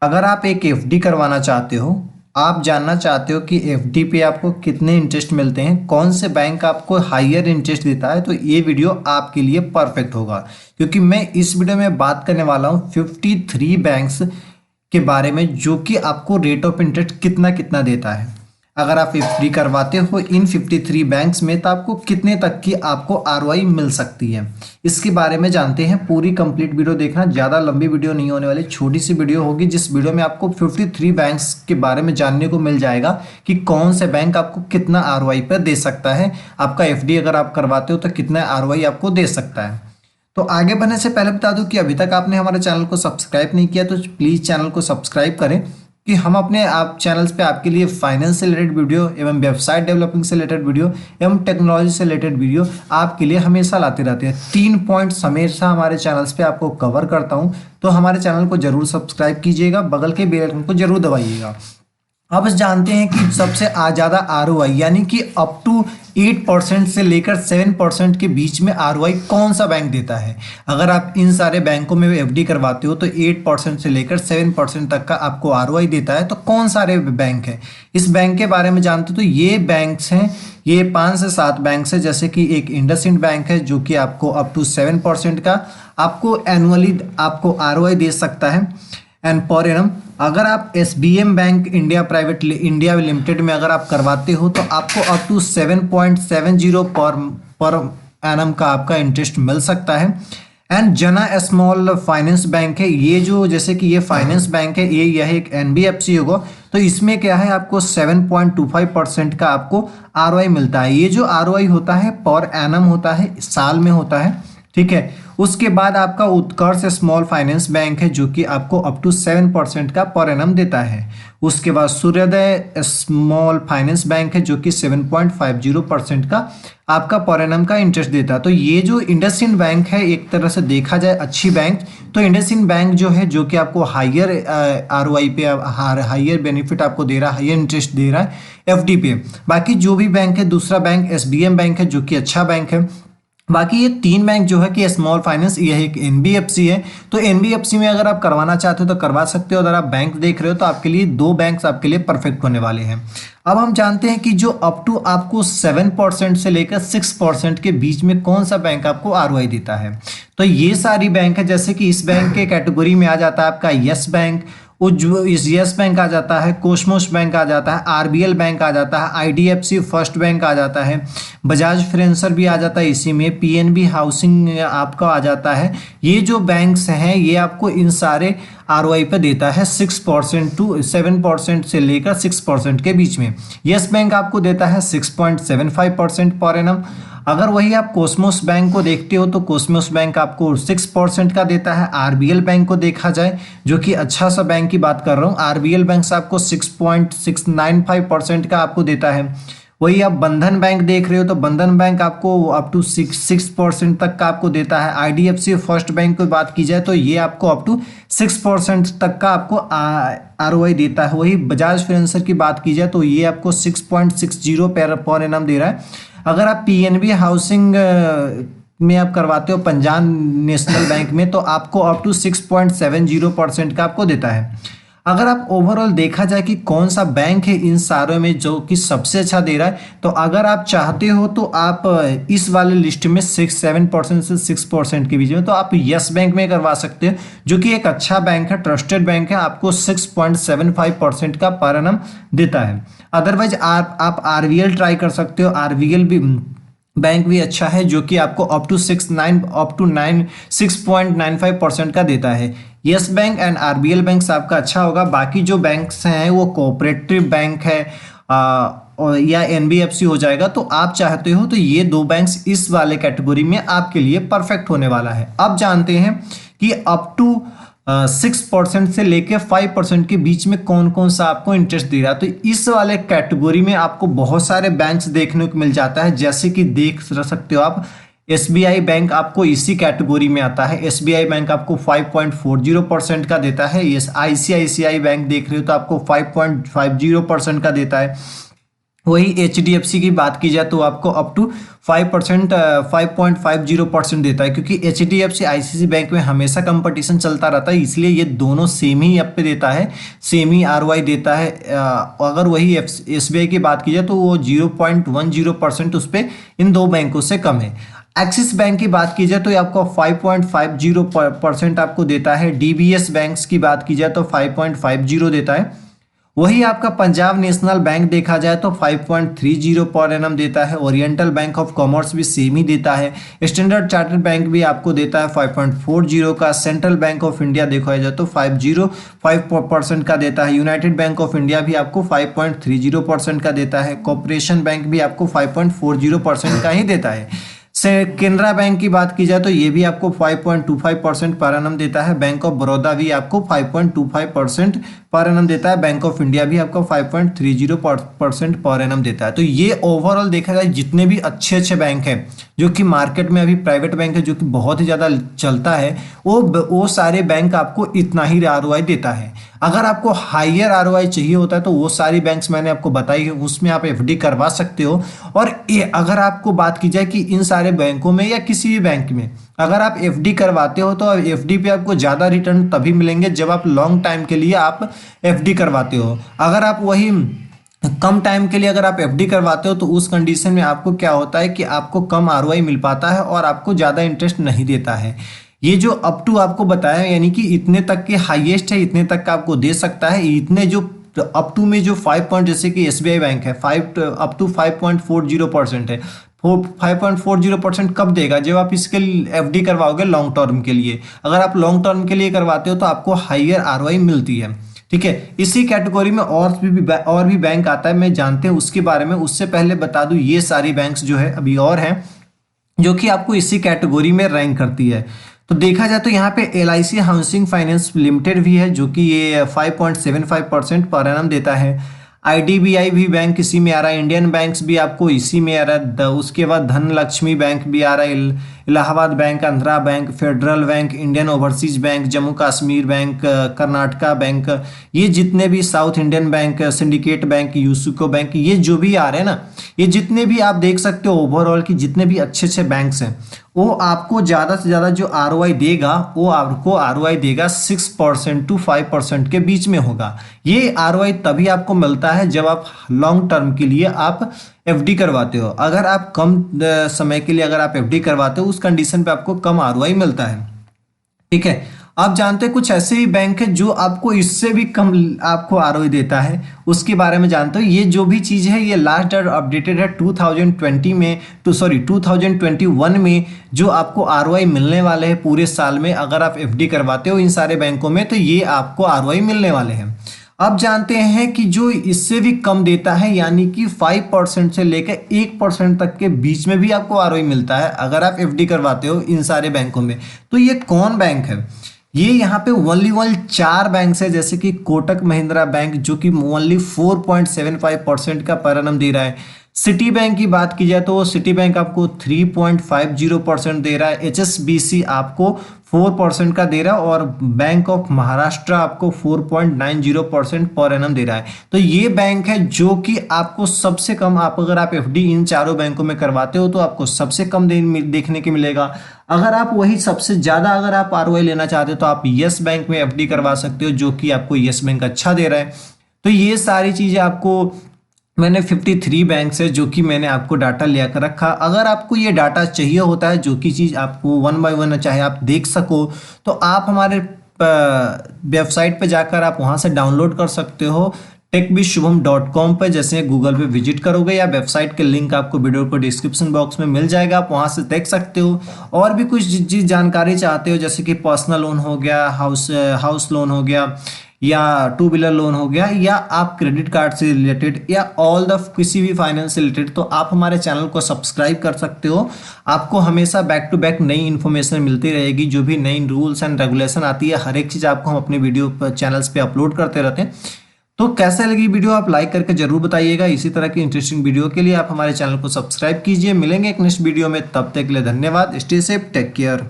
अगर आप एक एफडी करवाना चाहते हो, आप जानना चाहते हो कि एफडी पे आपको कितने इंटरेस्ट मिलते हैं, कौन से बैंक आपको हायर इंटरेस्ट देता है, तो ये वीडियो आपके लिए परफेक्ट होगा। क्योंकि मैं इस वीडियो में बात करने वाला हूँ 53 बैंक्स के बारे में जो कि आपको रेट ऑफ इंटरेस्ट कितना कितना देता है। अगर आप एफडी करवाते हो इन 53 बैंक्स में तो आपको कितने तक की आपको आरओआई मिल सकती है, इसके बारे में जानते हैं। पूरी कंप्लीट वीडियो देखना, ज़्यादा लंबी वीडियो नहीं होने वाली, छोटी सी वीडियो होगी जिस वीडियो में आपको 53 बैंक्स के बारे में जानने को मिल जाएगा कि कौन से बैंक आपको कितना आरओआई पर दे सकता है। आपका एफडी अगर आप करवाते हो तो कितना आरओआई आपको दे सकता है। तो आगे बढ़ने से पहले बता दूं कि अभी तक आपने हमारे चैनल को सब्सक्राइब नहीं किया तो प्लीज़ चैनल को सब्सक्राइब करें कि हम अपने आप चैनल्स पे आपके लिए फाइनेंस से रिलेटेड वीडियो एवं वेबसाइट डेवलपिंग से रिलेटेड वीडियो एवं टेक्नोलॉजी से रिलेटेड वीडियो आपके लिए हमेशा लाते रहते हैं। 3 पॉइंट्स हमेशा हमारे चैनल्स पे आपको कवर करता हूं, तो हमारे चैनल को जरूर सब्सक्राइब कीजिएगा, बगल के बेल आइकन को जरूर दबाइएगा। अब जानते हैं कि सबसे ज़्यादा आरओआई यानी कि अप टू 8% से लेकर 7% के बीच में आरओआई कौन सा बैंक देता है। अगर आप इन सारे बैंकों में एफडी करवाते हो तो 8% से लेकर 7% तक का आपको आरओआई देता है। तो कौन सारे बैंक हैं, इस बैंक के बारे में जानते हो तो ये बैंक्स हैं, ये 5 से 7 बैंक है। जैसे कि एक इंडसइंड बैंक है जो कि आपको अप टू 7% का आपको एनुअली आपको आरओआई दे सकता है एंड पर एनम। अगर आप SBM bank India private India limited में अगर आप करवाते हो तो आपको अप टू 7.70 पर एनम का आपका इंटरेस्ट मिल सकता है। एंड जना स्मॉल फाइनेंस बैंक है, ये जो जैसे कि ये फाइनेंस बैंक है, ये यह एक एनबीएफसी होगा, तो इसमें क्या है आपको 7.25% का आपको आरओआई मिलता है। ये जो आरओआई होता है पर एनम होता है, साल में होता है, ठीक है। उसके बाद आपका उत्कर्ष स्मॉल फाइनेंस बैंक है जो कि आपको अप टू 7% का पर एनम देता है। उसके बाद सूर्योदय स्मॉल फाइनेंस बैंक है जो कि 7.50% का आपका पर एनम का इंटरेस्ट देता है। तो ये जो इंडसइंड बैंक है एक तरह से देखा जाए अच्छी बैंक, तो इंडसइंड बैंक जो है जो कि आपको हायर आरओआई पे हायर बेनिफिट आपको दे रहा है, हायर इंटरेस्ट दे रहा है एफडी पे। बाकी जो भी बैंक है, दूसरा बैंक एसबीएम बैंक है जो कि अच्छा बैंक है। बाकी ये 3 बैंक जो है कि स्मॉल फाइनेंस, ये एक एनबीएफसी है। तो एनबीएफसी में अगर आप करवाना चाहते हो तो करवा सकते हो। अगर आप बैंक देख रहे हो तो आपके लिए 2 बैंक्स आपके लिए परफेक्ट होने वाले हैं। अब हम जानते हैं कि जो अप टू आपको 7% से लेकर 6% के बीच में कौन सा बैंक आपको आरओआई देता है। तो ये सारी बैंक है, जैसे कि इस बैंक के कैटेगरी में आ जाता है आपका यस बैंक, यस बैंक आ जाता है, कोस्मोस बैंक आ जाता है, आरबीएल बैंक आ जाता है, आईडीएफसी फर्स्ट बैंक आ जाता है, बजाज फाइनेंसर भी आ जाता है इसी में, पीएनबी हाउसिंग आपका आ जाता है। ये जो बैंक्स हैं ये आपको इन सारे आरओआई पे देता है 6% टू 7% से लेकर 6% के बीच में। यस बैंक आपको देता है 6.75% पर एनम। अगर वही आप कोस्मोस बैंक को देखते हो तो कोस्मोस बैंक आपको 6% का देता है। आरबीएल बैंक को देखा जाए जो कि अच्छा सा बैंक की बात कर रहा हूँ, आरबीएल बैंक से आपको 6.695% का आपको देता है। वही आप बंधन बैंक देख रहे हो तो बंधन बैंक आपको अप टू 6% तक का आपको देता है। आईडीएफसी फर्स्ट बैंक की बात की जाए तो ये आपको अप टू 6% तक का आपको आरओआई देता है। वही बजाज फाइनेंसर की बात की जाए तो ये आपको 6.60 पर एनम दे रहा है। अगर आप पीएनबी हाउसिंग में आप करवाते हो पंजाब नेशनल बैंक में तो आपको अप टू 6.70% का आपको देता है। अगर आप ओवरऑल देखा जाए कि कौन सा बैंक है इन सारों में जो कि सबसे अच्छा दे रहा है, तो अगर आप चाहते हो तो आप इस वाले लिस्ट में 7% से 6% के बीच में तो आप यस बैंक में करवा सकते हो जो कि एक अच्छा बैंक है, ट्रस्टेड बैंक है, आपको 6.75% का पर एनम देता है। अदरवाइज आप आरबीएल ट्राई कर सकते हो, आरबीएल भी बैंक भी अच्छा है जो कि आपको अप टू 6.95% का देता है। Yes bank and RBL bank आपका अच्छा होगा। बाकी जो बैंक्स हैं वो कोऑपरेटिव बैंक है या एनबीएफसी हो जाएगा। तो आप चाहते हो तो ये 2 बैंक्स इस वाले कैटेगरी में आपके लिए परफेक्ट होने वाला है। अब जानते हैं कि अप टू 6% से लेकर 5% के बीच में कौन कौन सा आपको इंटरेस्ट दे रहा है। तो इस वाले कैटेगरी में आपको बहुत सारे बैंक्स देखने को मिल जाता है, जैसे कि देख सकते हो आप एसबीआई बैंक आपको इसी कैटेगरी में आता है। एसबीआई बैंक आपको 5.40% का देता है। ये आईसीआईसीआई बैंक देख रहे हो तो आपको 5.50% का देता है। वही HDFC की बात की जाए तो आपको अप टू 5%, 5.50% देता है, क्योंकि HDFC ICICI बैंक में हमेशा कंपटीशन चलता रहता है, इसलिए ये दोनों सेम ही अब पे देता है, सेम ही ROI देता है। अगर वही SBI की बात की जाए तो वो 0.10% उस पर इन दो बैंकों से कम है। एक्सिस बैंक की बात की जाए तो ये आपको 5.50% आपको देता है। DBS बैंक्स की बात की जाए तो 5.50 देता है। वही आपका पंजाब नेशनल बैंक देखा जाए तो 5.30 पर एनम देता है। ओरिएंटल बैंक ऑफ कॉमर्स भी सेम ही देता है। स्टैंडर्ड चार्टर्ड बैंक भी आपको देता है 5.40 का। सेंट्रल बैंक ऑफ इंडिया देखा जाए तो 5.05% का देता है। यूनाइटेड बैंक ऑफ इंडिया भी आपको 5.30% का देता है। कॉर्पोरेशन बैंक भी आपको 5.40% का ही देता है। से केनरा बैंक की बात की जाए तो ये भी आपको 5.25% पर एनम देता है। बैंक ऑफ बड़ौदा भी आपको 5.25% पर एनम देता है। बैंक ऑफ इंडिया भी आपको 5.30% पर एनम देता है। तो ये ओवरऑल देखा जाए जितने भी अच्छे अच्छे बैंक हैं जो कि मार्केट में अभी प्राइवेट बैंक है जो कि बहुत ही ज़्यादा चलता है, वो सारे बैंक आपको इतना ही ROI देता है। अगर आपको हायर ROI चाहिए होता है तो वो सारी बैंक्स मैंने आपको बताई है, उसमें आप FD करवा सकते हो। और अगर आपको बात की जाए कि इन सारे बैंकों में या किसी भी बैंक में अगर आप FD करवाते हो तो FD पे आपको ज़्यादा रिटर्न तभी मिलेंगे जब आप लॉन्ग टाइम के लिए आप FD करवाते हो। अगर आप वही कम टाइम के लिए अगर आप FD करवाते हो तो उस कंडीशन में आपको क्या होता है कि आपको कम ROI मिल पाता है और आपको ज़्यादा इंटरेस्ट नहीं देता है। ये जो अप टू आपको बताया यानी कि इतने तक के हाईएस्ट है, इतने तक का आपको दे सकता है। इतने जो अप टू में जो 5 पॉइंट, जैसे कि SBI बैंक है 5 अप टू 5.40% है। 5.40% कब देगा? जब आप इसके FD करवाओगे लॉन्ग टर्म के लिए। अगर आप लॉन्ग टर्म के लिए करवाते हो तो आपको हायर ROI मिलती है। ठीक है, इसी कैटेगरी में और भी बैंक आता है, मैं जानते हैं उसके बारे में। उससे पहले बता दूं ये सारी बैंक्स जो है अभी और हैं जो कि आपको इसी कैटेगरी में रैंक करती है। तो देखा जाए तो यहाँ पे LIC हाउसिंग फाइनेंस लिमिटेड भी है जो कि ये 5.75% पर एनम देता है। IDBI भी बैंक इसी में आ रहा है। इंडियन बैंक्स भी आपको इसी में आ रहा है। उसके बाद धनलक्ष्मी बैंक भी आ रहा है। Allahabad bank, Andhra bank, federal bank, Indian overseas bank, Jammu Kashmir bank, Karnataka bank, ये जितने भी south Indian bank, syndicate bank, UCO bank, ये जो भी आ रहे हैं ना, ये जितने भी आप देख सकते हो ओवरऑल की जितने भी अच्छे अच्छे बैंक्स हैं वो आपको ज़्यादा से ज़्यादा जो ROI देगा वो आपको ROI देगा 6% to 5% के बीच में होगा। ये ROI तभी आपको मिलता है जब आप लॉन्ग टर्म के लिए आप FD करवाते हो। अगर आप कम समय के लिए अगर आप FD करवाते हो उस कंडीशन पे आपको कम ROI मिलता है। ठीक है, आप जानते हैं कुछ ऐसे भी बैंक है जो आपको इससे भी कम आपको ROI देता है, उसके बारे में जानते हो। ये जो भी चीज़ है ये लास्ट अपडेटेड है 2020 में, 2021 में जो आपको ROI मिलने वाले हैं पूरे साल में। अगर आप FD करवाते हो इन सारे बैंकों में तो ये आपको ROI मिलने वाले हैं। अब जानते हैं कि जो इससे भी कम देता है यानी कि 5% से लेकर 1% तक के बीच में भी आपको ROI मिलता है अगर आप FD करवाते हो इन सारे बैंकों में। तो ये कौन बैंक है? ये यहाँ पे ओनली 4 बैंक है, जैसे कि कोटक महिंद्रा बैंक जो कि ओनली 4.75% का पर एनम दे रहा है। सिटी बैंक की बात की जाए तो सिटी बैंक आपको 3.50% दे रहा है। HSBC आपको 4% का दे रहा है और बैंक ऑफ महाराष्ट्र आपको 4.90% पर एनम दे रहा है। तो ये बैंक है जो कि आपको सबसे कम, आप अगर आप FD इन चारों बैंकों में करवाते हो तो आपको सबसे कम देखने के मिलेगा। अगर आप वही सबसे ज़्यादा अगर आप ROI लेना चाहते हो तो आप यस बैंक में FD करवा सकते हो जो कि आपको यस बैंक अच्छा दे रहा है। तो ये सारी चीज़ें आपको मैंने 53 बैंक से जो कि मैंने आपको डाटा लिया कर रखा। अगर आपको ये डाटा चाहिए होता है जो कि चीज़ आपको 1 by 1 चाहे आप देख सको तो आप हमारे वेबसाइट पे जाकर आप वहाँ से डाउनलोड कर सकते हो techbizshubham.com पर। जैसे गूगल पे विजिट करोगे या वेबसाइट के लिंक आपको वीडियो को डिस्क्रिप्शन बॉक्स में मिल जाएगा, आप वहाँ से देख सकते हो। और भी कुछ चीज़ जानकारी चाहते हो जैसे कि पर्सनल लोन हो गया, हाउस लोन हो गया या 2 व्हीलर लोन हो गया या आप क्रेडिट कार्ड से रिलेटेड या ऑल द किसी भी फाइनेंस से रिलेटेड, तो आप हमारे चैनल को सब्सक्राइब कर सकते हो। आपको हमेशा बैक टू बैक नई इन्फॉर्मेशन मिलती रहेगी। जो भी नई रूल्स एंड रेगुलेशन आती है हर एक चीज़ आपको हम अपने वीडियो चैनल्स पे अपलोड करते रहते हैं। तो कैसे लगी वीडियो आप लाइक करके जरूर बताइएगा। इसी तरह की इंटरेस्टिंग वीडियो के लिए आप हमारे चैनल को सब्सक्राइब कीजिए। मिलेंगे एक नेक्स्ट वीडियो में, तब तक के लिए धन्यवाद। Stay safe, take care.